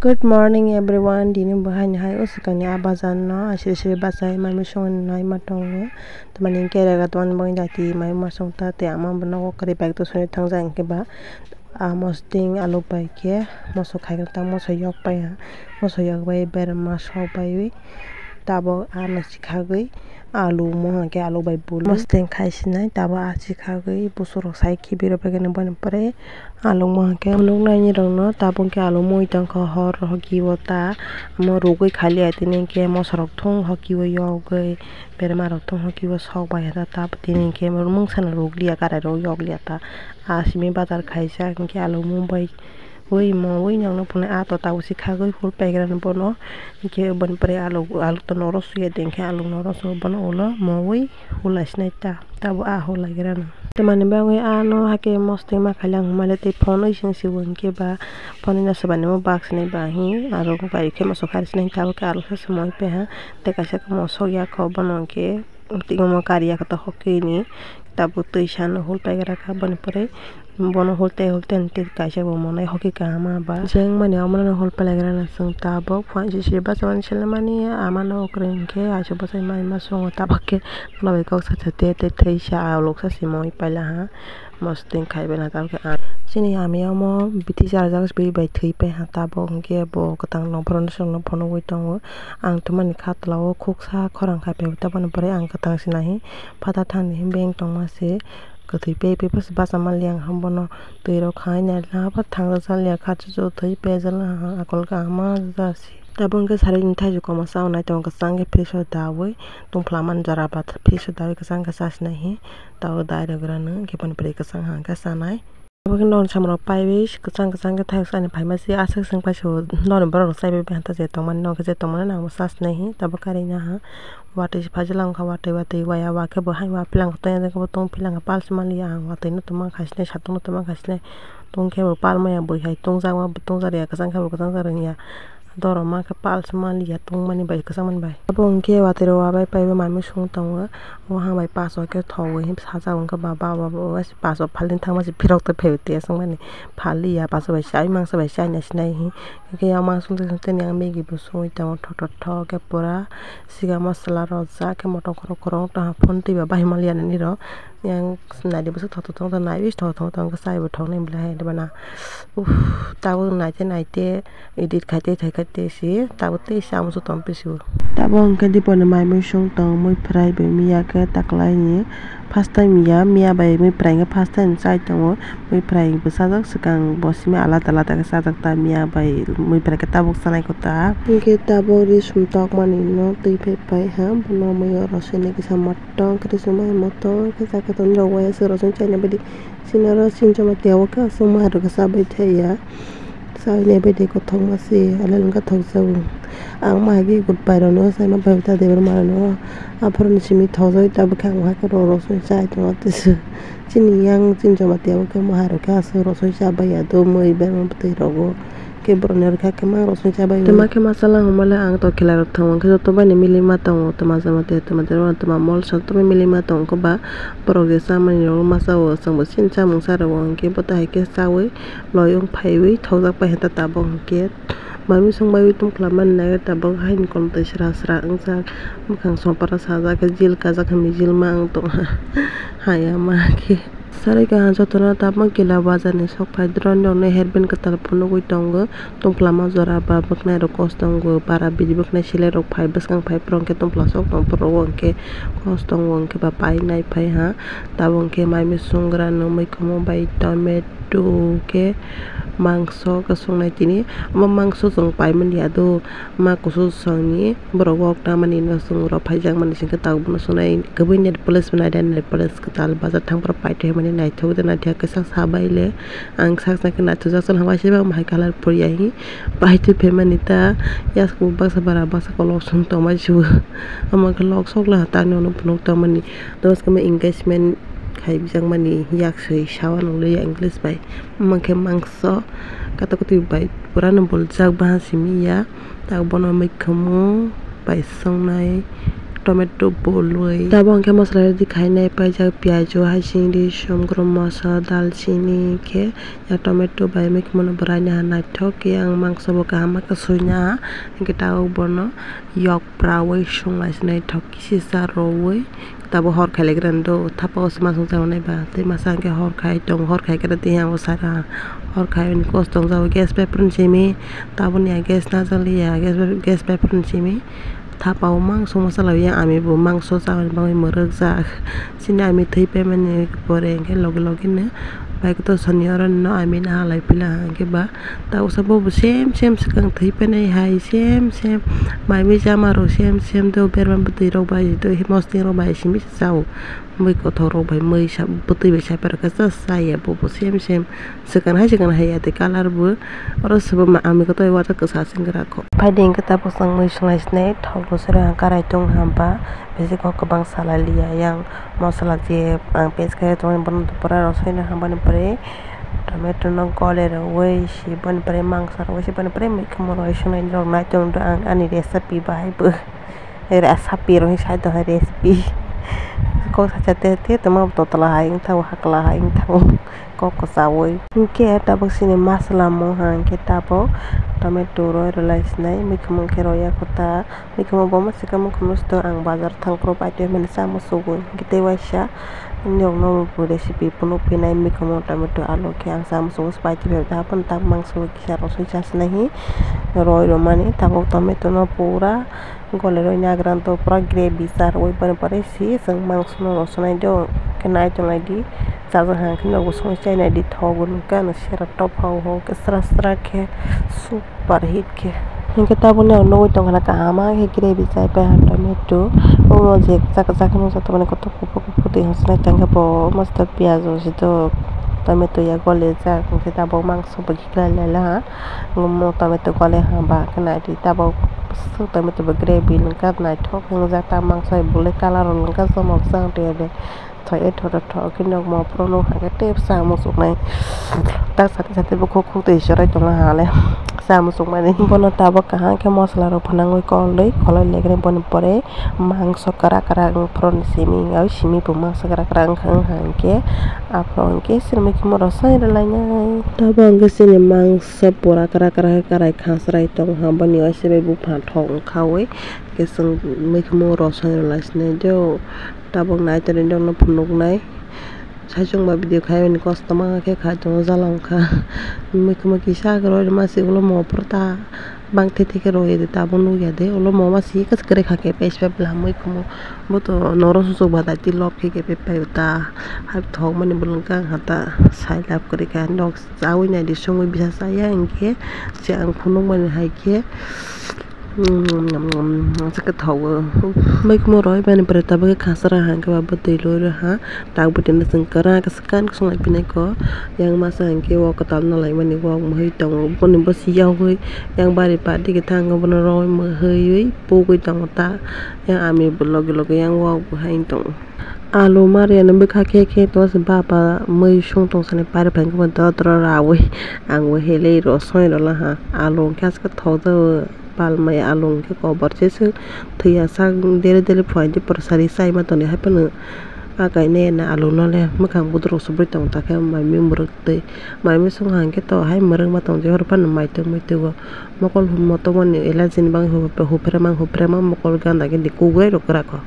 Good morning everyone. Dini bahan hai uskani abazan no asiri basai mai misong nai matong to maning kera ga ton bang jati mai masong ta te ama bana ko kare bag to sone thangjang ke ba mosting alu pai ke moso khai ta moso yok pai ha moso yok bai ber ma so pai wi tabo ana sikhagui alu mo ke alu bai bul mosting khai sinai tabo a sikhagui busuro sai ki biro pagene bon pare alu mo ke nong nai ni rong no tabo ke alu mo itang ko hor hoki wota mo rogoi khali atini ke mosorok thong hoki wo yogai ber ma rok thong hoki wo sok bai ta tap tini ke mung sana roglia kara ro yoglia ta asimi bazar khaisa ke alu mo bai oi mo oi nang no pune a to taw sikhagoi ful paigra no bono ke bon pare alu to noro suye den ke alu noro so bono ola mo oi hulas nai ta tabo a hola gira no te mane ba oi a no hake mosting ma khalang male te phone oi sing si won ke ba phone na sabane mo box nei ba hi aro ko bai ke mo so kharis nei tabo ke alu sa moy pe ha te kaisa ko mo so ya ko bono ke tingo mo kariya ka to hokke ni tabo tuisan hul paigra ka bon pare bono holte te kaisa bo mo nai hoki ka ma ba jeng mane amana hol palagra na sung tabo phone si ba sawan selamani amana okren ke aso ba sai mai ma song tabake no be ko sa te thei sa lok sa si moi pala ha mosting khai bena tab ke sini ami amo biti jar jar be bai thei pe ha tabo ke bo katang no phone song no phone wi tong ang to mani khatlawo khuksa khorang kha pe ta ban pare ang katang sinahi phata than himbeng tong ma se kathai pe pas basa malyang hambono toiro khai na la pa thang sa lia kha chu thai pe jala akol ka ma ja si tabong ke sare ni thai ju ko ma saw na tong ka sang ke preso da woi tung flaman jara ba preso da ka sang ka sas na hi taw da ra gra na ke pan pre ka sang ha ka sanai bagi non samro pai wis ka sang ka thai sa ni phai ma si asak sang pa so non bro sai be han ta je tong man no ka je tong man na mo sas na hi tab ka ri na ha wate phajalang kha wate waya wa ke bo hai wa plang to ya ko tong pilang pal smali ang wate no tuma khasne satong tuma khasne tong ke bo pal ma ya bo hai tong ja wa tong ja ya ka sang kha bo ka sang ja reng ya doro ma ka pal smali ya tong mani bai ka sang man bai abong ke wate ro wa bai pai ma mi sung tong wa ha bai pa so ke tho we him sa ja ong ka ba wa si pa so phalin thang ma si phirok to phe te sang mani phali ya pa so bai sai mang sa bai sai na sinai hi ke ya ma sung te ne me gi bu sung ta tho ke pura siga masala ro ja ke moto koro ta phone ti ba bai malia ni ro yang na di bu tho tho ta nai wis tho ka sai bu thong nei bla he de bana ta bu nai te edit khai te si ta bu te sa mu so tom pe su ta bong ke di pon mai mu sung tong mu fry be mi ya ke taklai ni first time mi ya bai mu fry ga first time sai tong mu fry bu sa jak sakang bo si me ala ta ka sa jak ta mi ya bai mu fry ka ta bu sanai ko ta ke ta bo ri sum tok mani no tei pe pai ha no mu yo ro se ne ki sa matong ke su mai moto ke sa ka ton ro wa se ro sun chai ne be di sinara sin chama te wa ka so ma ro ka sa bai the ya sao ne be de ko thong ma se ala lang ka thong sa ang ma gi gut pai ro no sai ma bai ta de ber ma no a phor ni simi tho joi ta ba khang wa ka ro so sai to te su chini yang chin chama te wa ka ma ro ka so ro so sa bai ya do moi be ma te ro go ke broner ka ke ma ro so sa bai ma ke masala humala ang to khila ro thong ke to ba ni mili ma tong to ma sama te to ma to ma mol sa to mili ma tong ko ba progresa ma ni ro ma sa wo sang bo sin cha mung sa ro wong ke ba ta ke sa we loyong phai we tho jak pa he ta bong ke ba mi song ba wi tum klaman na ta bong hain kon te sra ang sa khang so para sa ja ke jil ka ja khami jil ma ang to ha ya ma ke sare ka han jotona tapma kila baza ne sok phai dron no ne herben ka telefon no goi tongo tompla ma jora ba bakna ro kostongo para bidi bakna sile ro phai baskang phai prong ke tompla sok tong pro won ke kostong won ke ba pai nai phai ha tabong ke mai mi sungra no mai komo bai tomato ke mangso ka sung nai tini ma mangso sung pai man ya do ma kusu sung ni bro wok ta mani no sung ro phai jang mani sing ka taw bu sunai gabui net plus bana dan net plus ka tal bazar thang pro pai the mani nai thau na thia ka sak sa bai le ang sak sak na thu jasal hawa se ba mai kalar por ya hi pai tu phe mani ta yas ku ba sa bara ba sa ko lok sung to ma ju ama ka lok sok la ta no no pnok ta mani dos ka ma engagement khai bijang mani yak sei sawan le english bai mangke mangso kata kutu bai puran bol jak ba simi ya ta bono mai khamu bai song nai tomato boloi tabong ke masala dikhai nai pai ja pyaj haising di som grom masala dalchini ke ya tomato bai mek mon branya na thok yang mangso bo ka ma ka sunya ke tau bono yok prawai sungai snai thok kisi sa roi tabo hor khai legrando thapa os ma sung jaw nai ba te masang ke hor khai tong hor khai ka ti ha osara hor khai ni kos tong jaw gas paper chimi tabo ni gas na jali ya gas paper chimi thapau mangso masala ya ami bo mangso chawan bangai morok ja sini ami thei pe mane pore ke log ne bai to saniaran no ami na halai pila ke ba ta usabo sem sekang thei pe nai hai sem mai mi jama ro sem do berman buti ro bai to himosti ro bai simi sau mai ko thoro bai mai sa buti be sa per ka sa saya bo sem sekan hai ya te kalar bu oro sabo ma ami ko to wa ta ka sa singra ko pai ding ka ta posang mai sungai snai thok bo sera karai tong hamba besi ko kabang sala liya yang masala je ang pes ka to bon to para rosoi na hamba ni pare tomato no gole ro wei si bon pare mang sar wei si bon pare mi ko mo sungai ro na tong do ang ani recipe bai bu era sapi ro sai to recipe ko sa te to ma to tala haing tha hakla haing tha ko sa wei ke ta bo sini masala mo hang ke ta bo tomato ro relais nai mi ko ke ro ya kota mi ko bo ma se kam ko sto ang bazar thang pro pa te men sa mo so go gite wa sha nyong no bo recipe puno pinai mi ko tomato alo ke ang sa mo so pa ti be ta pon ta mang so ki sa ro so chas nahi ro mani ta bo tomato no pura gole ro nya gran to pura gravy sar oi pare si sang mang so no so nai do ke nai to nai di sa hang ke no so chai nai di thogun ka na sera top ho ke sra ke super hit ke Hingga tahun yang no itu ngana kama kira bisa pe tomato o je sak no satu mana koto kupu ti hasna tangga po masta piazo sito tomato ya gole ja kita bo mangso bagi kala ngomo tomato gole hamba kana di tabo so tomato gravy lengkap na thok ng ja ta mangso bole kala lengkap sama sang de thoi thora tho kinok mo prono ha ke tep sa mo suk nai ta sate bo khok te sore to ha le sa mo suk mane bono ta bo ka ke masala ro phanangoi koloi legre bon pore mangso kara pron simi au simi pu mangso kara khang hang ke apron ke sirme ki mo rosai ra lai nai ta bang ke sini mangso pura kara khasrai tong ha bani oi se bu pha thong khawai ke sung me ki mo rosai ra lai sne jo tabong nai tren dong no phunuk nai sajung ba video khai ni customer ke kha jong jalang kha me ki sa gro ma se ulo mo prta bang the ke ro ye ta bonu ya de ulo mo ma si kas kare kha ke pes pe bla mo ko mo to noro su ba ta ti lop ke pe pe ta ha thong man bulung ka ha ta sai lap kare ka nok sawi na di song bisa saya ke se ang phunuk man hai ke sakit tahu, baik mau roy bani berita bagi kasar hang ke babat dulu ha, tahu betin sengkara kesekan kesungai pineko, yang masa hang ke wak ketal nolai mani wak mahai tong, pun nimba siau hui, yang bari padi kita hang ke roy mahai hui, pukui tong ta, yang ami blog yang wak mahai tong. Alo Maria nambe kake to sebab mai shung tong sane pare phang ko to rawi ang we hele ro soi ro la ha alo kas ka tho do pal mai alo ke ko bar che se thia sang dele point par sari sai ma to ne ha pan a kai ne na alo no le ma khang bu ro subri tong ta ke mai mi muruk te mai mi sung hang ke to hai marang ma tong je hor pan mai te go mokol mo to mon ela jin bang ho pre mang mokol ganda ke di ku gre ro kra ko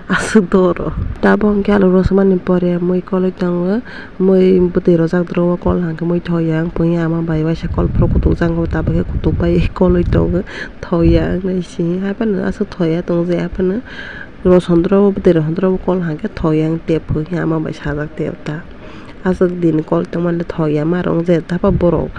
asudoro tabong ke alo rosman ni pore moi koloi tang moi buti ro jak dro kol hang ke moi thoyang punya ma bai wa sakol pro kutu jang ko ta ba ke kutu bai koloi tong thoyang nei si hai pan asu thoya tong je pan ro sondro buti ro sondro kol hang ke thoyang te punya ma bai sa jak te ta asuk din kol tong man thoya ma rong je ta pa borok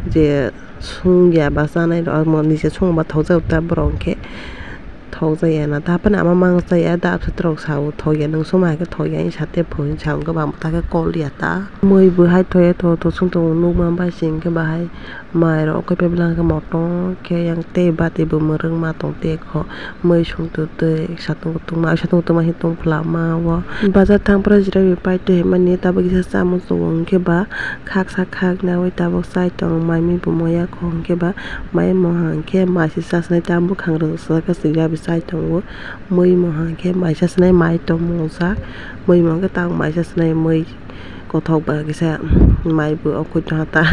je sung ya ba sa nai ro mo ni se sung ba tho ja ta borong ke thâu dây na ta pan ama mang dây ada ap trok sau thoi nang soma ka thoi yang sate phun chang ka bam ta ka kol ya ta moi bu hai thoi to sung to nu ma ba sing ka ba hai mai ro ko pe blang ka mo to ke yang te ba te bu mereng ma tong te kho moi sung to te satung ma hi tong phla ma wa bazar thang pra jira bi pai te mani ta ba gi sa mo sung ke ba khak na wai ta ba sai tong mai mi bu mo ya khong ke ba mai mo hang ke ma si sa sa ta bu khang ro sa ka si ga sai tongo moi mo ha ke mai sa snai mai to mo sa moi mo ke tang mai sa snai moi ko thok ba ke sa mai bu o ko ta ta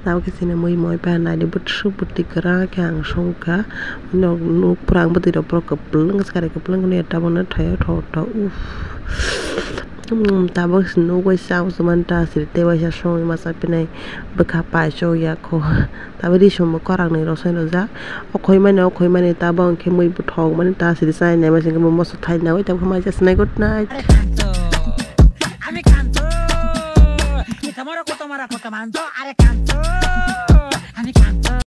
tao cái xin mới mới ba này để bút số bút tịch ra cái hàng sông cá nó prang bút tịch đó pro cặp lưng cái cặp lưng này tao nó thấy thọ tao tao bớt nó quay sao số mình ta sẽ tê quay sông mà sao bên này bớt khá bài show ya cô tao bây đi show mà có răng này rồi sao nó ra ok mà này tao bằng cái mới bút thòng mà ta sẽ design này mà sẽ cái một số thay nào tao không ai just night good night আমি canto y tomara ko tomara ko kamanto are canto